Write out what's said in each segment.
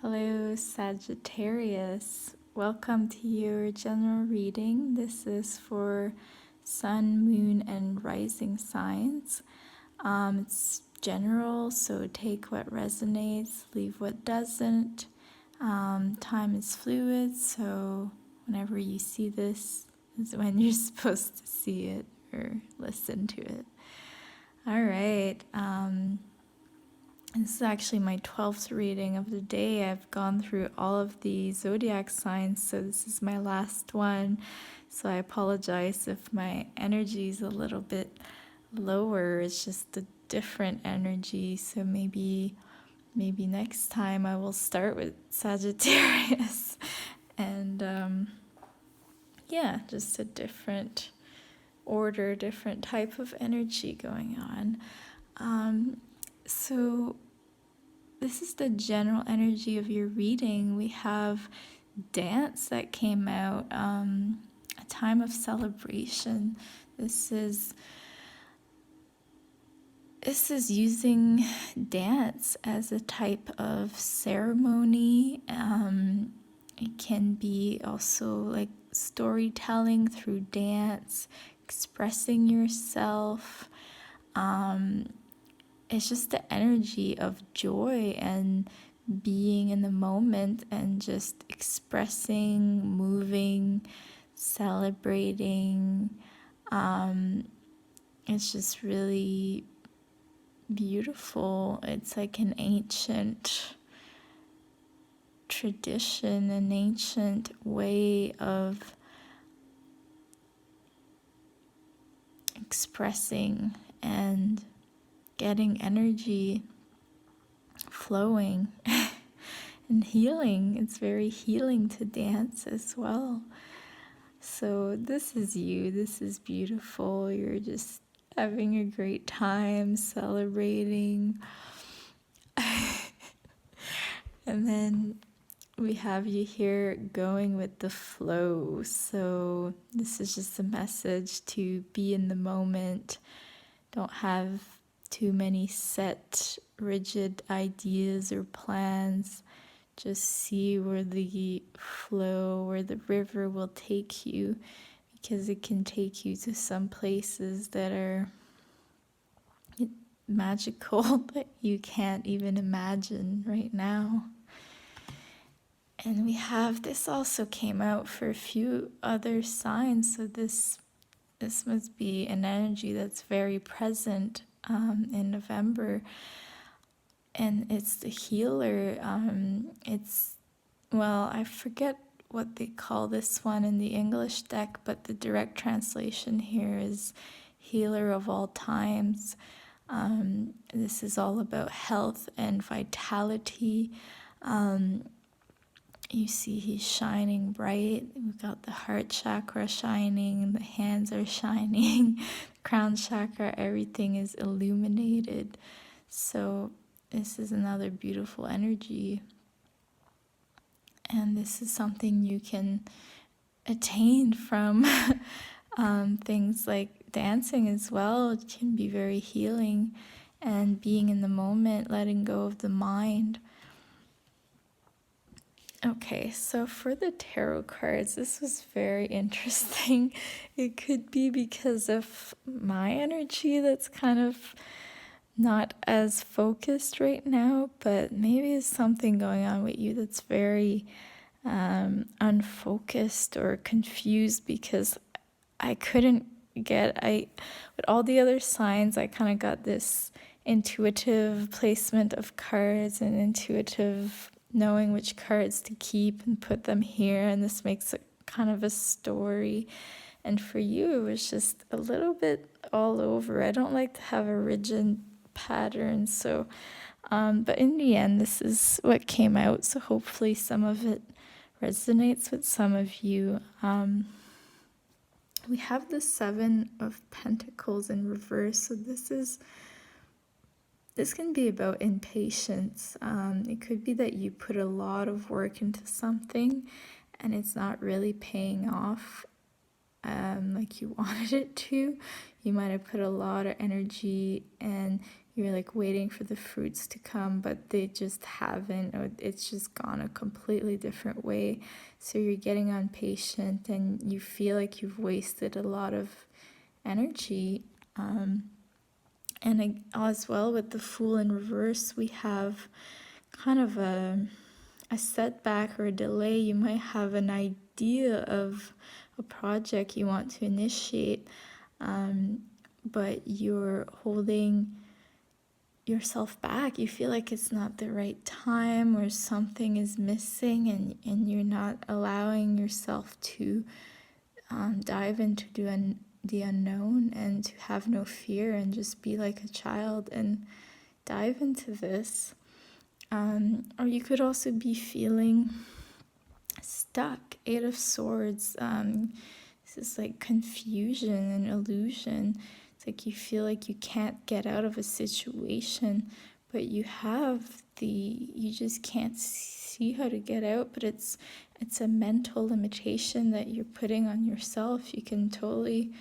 Hello, Sagittarius. Welcome to your general reading. This is for Sun, Moon, and Rising signs. It's general, so take what resonates, leave what doesn't. Time is fluid, so whenever you see this is when you're supposed to see it or listen to it. All right. This is actually my 12th reading of the day. I've gone through all of the zodiac signs, so this is my last one. So I apologize if my energy is a little bit lower. It's just a different energy. So maybe next time I will start with Sagittarius. And yeah, just a different order, different type of energy going on. So this is the general energy of your reading. We have dance that came out, a time of celebration. This is using dance as a type of ceremony. It can be also like storytelling through dance, expressing yourself. It's just the energy of joy and being in the moment and just expressing, moving, celebrating. It's just really beautiful. It's like an ancient tradition, an ancient way of expressing and getting energy flowing and healing. It's very healing to dance as well. So this is you. This is beautiful. You're just having a great time celebrating. And then we have you here going with the flow. So this is just a message to be in the moment. Don't have too many set, rigid ideas or plans. Just see where the flow, where the river will take you, because it can take you to some places that are magical that you can't even imagine right now. And we have, this also came out for a few other signs, so this must be an energy that's very present in November, and it's the healer. I forget what they call this one in the English deck, but the direct translation here is healer of all times. This is all about health and vitality. You see he's shining bright. We've got the heart chakra shining, the hands are shining, the crown chakra, everything is illuminated. So this is another beautiful energy. And this is something you can attain from things like dancing as well. It can be very healing, and being in the moment, letting go of the mind. Okay, so for the tarot cards, this was very interesting. It could be because of my energy that's kind of not as focused right now, but maybe it's something going on with you that's very unfocused or confused, because I couldn't get, with all the other signs, I kind of got this intuitive placement of cards and intuitive knowing which cards to keep and put them here, and this makes it kind of a story. And for you, it was just a little bit all over. I don't like to have a rigid pattern, so but in the end, this is what came out, so hopefully some of it resonates with some of you. We have the Seven of Pentacles in reverse, so this can be about impatience. It could be that you put a lot of work into something and it's not really paying off like you wanted it to. You might have put a lot of energy and you're like waiting for the fruits to come, but they just haven't, or it's just gone a completely different way. So you're getting impatient and you feel like you've wasted a lot of energy. And as well with the Fool in reverse, we have kind of a setback or a delay. You might have an idea of a project you want to initiate, but you're holding yourself back. You feel like it's not the right time, or something is missing, and you're not allowing yourself to dive into the unknown and to have no fear and just be like a child and dive into this. Or you could also be feeling stuck. Eight of Swords. This is like confusion and illusion. It's like you feel like you can't get out of a situation, but you just can't see how to get out. But it's a mental limitation that you're putting on yourself. You can totally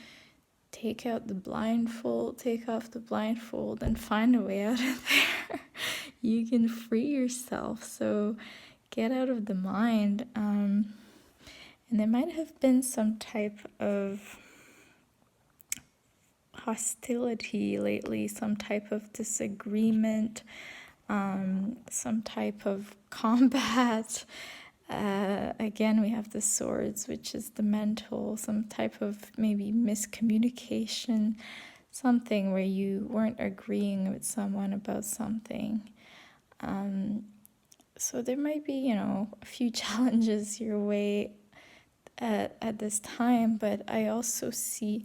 take off the blindfold, and find a way out of there. You can free yourself. So get out of the mind. And there might have been some type of hostility lately, some type of disagreement, some type of combat. Again, we have the Swords, which is the mental, some type of maybe miscommunication, something where you weren't agreeing with someone about something. So there might be, a few challenges your way at this time, but I also see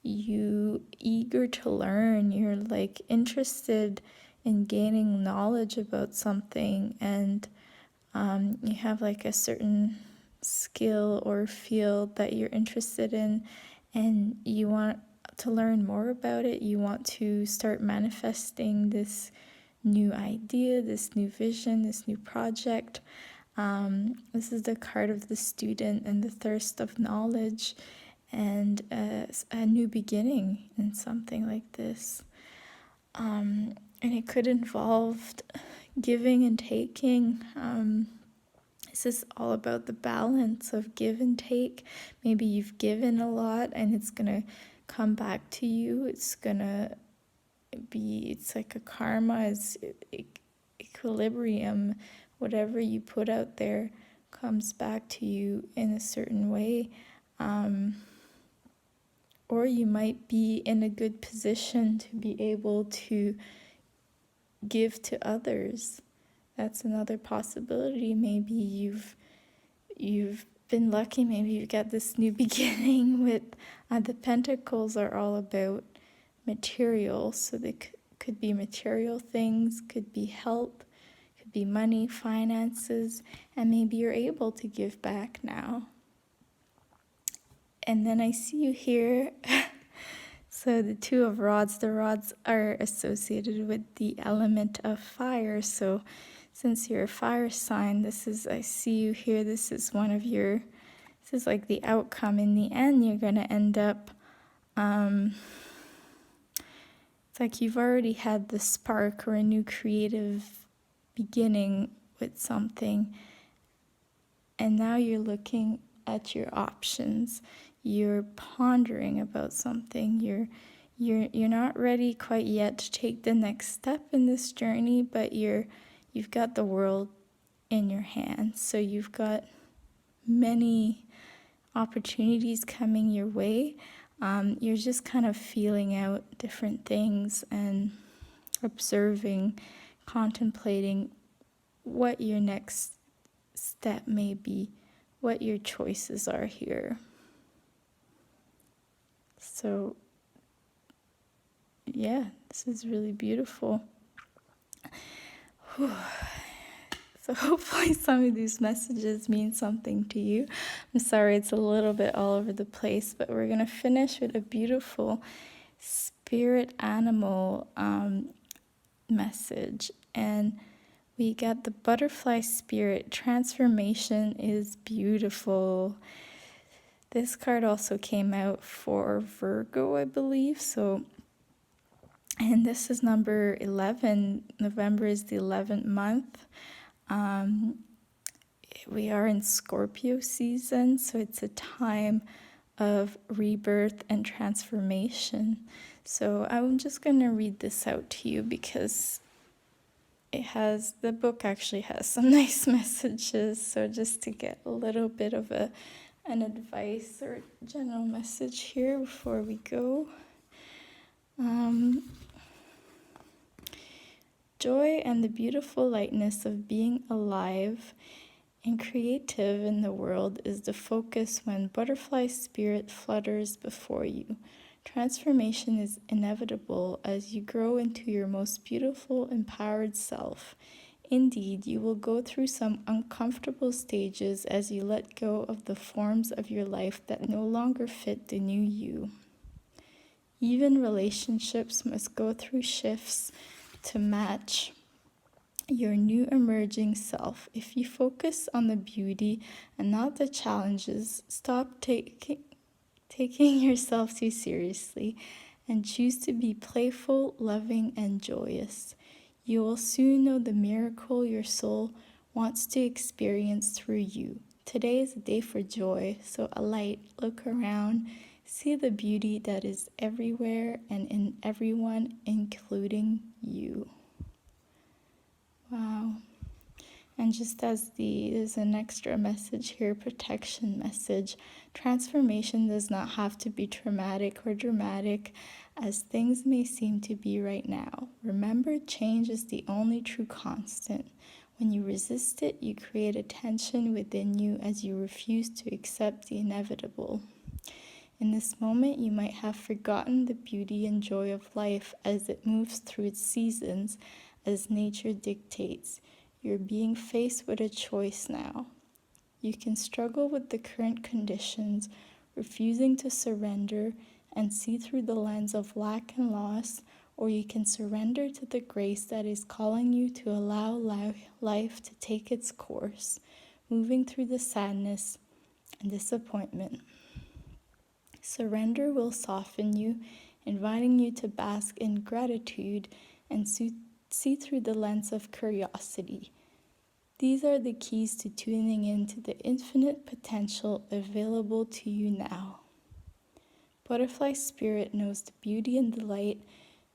you eager to learn. You're like interested in gaining knowledge about something, and you have like a certain skill or field that you're interested in, and you want to learn more about it. You want to start manifesting this new idea, this new vision, this new project. This is the card of the student and the thirst of knowledge, and a new beginning in something like this. And it could involve giving and taking. This is all about the balance of give and take. Maybe you've given a lot and it's going to come back to you. It's like a karma, it's equilibrium. Whatever you put out there comes back to you in a certain way. Or you might be in a good position to be able to give to others. That's another possibility. Maybe you've been lucky. Maybe you got this new beginning with the Pentacles are all about material. So they could be material things, could be help, could be money, finances, and maybe you're able to give back now. And then I see you here. So the Two of Rods, the rods are associated with the element of fire. So since you're a fire sign, I see you here, this is like the outcome. In the end, you're going to end up, it's like you've already had the spark or a new creative beginning with something. And now you're looking at your options. You're pondering about something. You're not ready quite yet to take the next step in this journey, but you've got the world in your hands. So you've got many opportunities coming your way. You're just kind of feeling out different things and observing, contemplating what your next step may be, what your choices are here. So, yeah, this is really beautiful. Whew. So hopefully some of these messages mean something to you. I'm sorry it's a little bit all over the place, but we're going to finish with a beautiful spirit animal message. And we got the butterfly spirit. Transformation is beautiful. This card also came out for Virgo, I believe. So And this is number 11. November is the 11th month. Um, we are in Scorpio season, so it's a time of rebirth and transformation. So I'm just going to read this out to you because the book actually has some nice messages. So just to get a little bit of an advice or general message here before we go. Joy and the beautiful lightness of being alive and creative in the world is the focus when butterfly spirit flutters before you. Transformation is inevitable as you grow into your most beautiful, empowered self. Indeed, you will go through some uncomfortable stages as you let go of the forms of your life that no longer fit the new you. Even relationships must go through shifts to match your new emerging self. If you focus on the beauty and not the challenges, stop taking yourself too seriously and choose to be playful, loving, and joyous. You will soon know the miracle your soul wants to experience through you. Today is a day for joy, so alight, look around, see the beauty that is everywhere and in everyone, including you. Wow. And just as there's an extra message here, protection message. Transformation does not have to be traumatic or dramatic as things may seem to be right now. Remember, change is the only true constant. When you resist it, you create a tension within you as you refuse to accept the inevitable. In this moment, you might have forgotten the beauty and joy of life as it moves through its seasons, as nature dictates. You're being faced with a choice now. You can struggle with the current conditions, refusing to surrender and see through the lens of lack and loss, or you can surrender to the grace that is calling you to allow life to take its course, moving through the sadness and disappointment. Surrender will soften you, inviting you to bask in gratitude and see through the lens of curiosity. These are the keys to tuning into the infinite potential available to you now. Butterfly Spirit knows the beauty and delight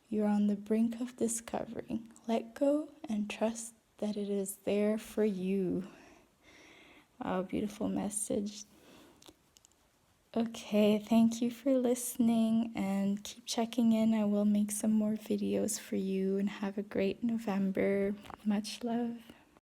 you're on the brink of discovering. Let go and trust that it is there for you. Wow, beautiful message. Okay, thank you for listening and keep checking in. I will make some more videos for you and have a great November. Much love.